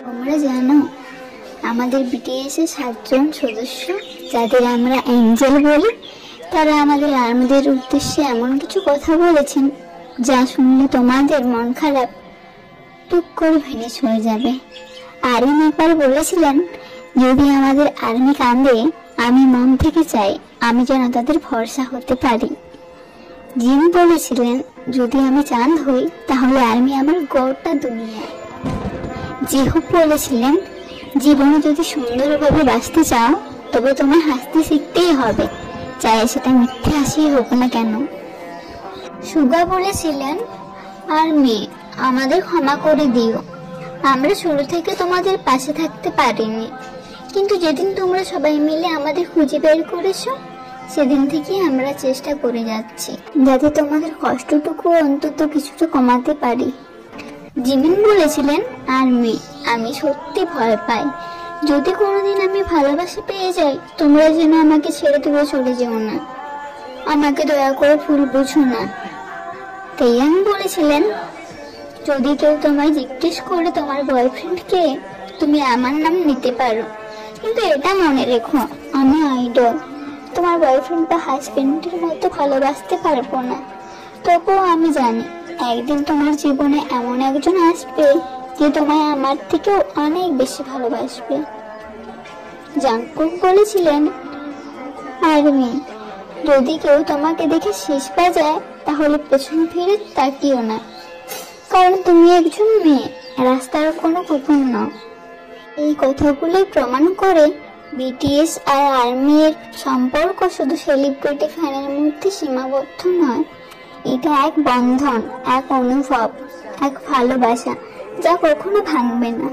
তোমরা জানো আমাদের বিটিএস এর 7 জন সদস্য, যাদের আমরা এঞ্জেল বলি, তারা আমাদের আর্মিদের উদ্দেশ্যে এমন কিছু কথা বলেছেন যা শুনলে তোমাদের মন খারাপ টুক করে ভেঙে চলে যাবে। আরিন একবার বলেছিলেন, যদি আমাদের আর্মি কাঁদে, আমি মন থেকে চাই আমি যেন তাদের ভরসা হতে পারি। জিম বলেছিলেন, যদি আমি চাঁদ হই তাহলে আর্মি আমার গোটা দুনিয়া। জিহুক বলেছিলেন, জীবনে যদি সুন্দরভাবে বাঁচতে চাও তবে তোমার হাসতে শিখতেই হবে, চাই সেটা মিথ্যে হাসিই হোক না কেন। সুগা বলেছিলেন, আর্মি আমাদের ক্ষমা করে দিও, আমরা শুরু থেকে তোমাদের পাশে থাকতে পারিনি, কিন্তু যেদিন তোমরা সবাই মিলে আমাদের খুঁজে বের করেছো সেদিন থেকে আমরা চেষ্টা করে যাচ্ছি যাতে তোমাদের কষ্টটুকু অন্তত কিছুটা কমাতে পারি। জিমিন বলেছিলেন, আর্মি আমি সত্যি ভয় পাই, যদি কোনোদিন আমি ভালোবাসা পেয়ে যাই তোমরা যেন আমাকে ছেড়ে দূরে চলে যেও না, আমাকে দয়া করে ভুল বুঝো না। তেয়াং বলেছিলেন, যদি কেউ তোমায় জিজ্ঞেস করে তোমার বয়ফ্রেন্ডকে, তুমি আমার নাম নিতে পারো, কিন্তু এটা মনে রেখো আমি আইডল, তোমার বয়ফ্রেন্ড বা হাজবেন্ডের মতো ভালোবাসতে পারবো না। তবুও আমি জানি একদিন তোমার জীবনে এমন একজন আসবে যে তোমায় আমার থেকেও অনেক বেশি ভালোবাসবে। জাংকুক বলেছিলেন, আর্মি যদি কেউ তোমাকে দেখে শীষ বাজায় তাহলে পেছন ফিরে তাকিও না, কারণ তুমি একজন মেয়ে, রাস্তার কোনো কুকুর নও। এই কথাগুলো প্রমাণ করে বিটিএস আর আর্মি এর সম্পর্ক শুধু সেলিব্রিটি ফ্যানের মধ্যে সীমাবদ্ধ নয়, এটা এক বন্ধন, এক অনুভব, এক ভালোবাসা যা কখনো ভাঙবে না।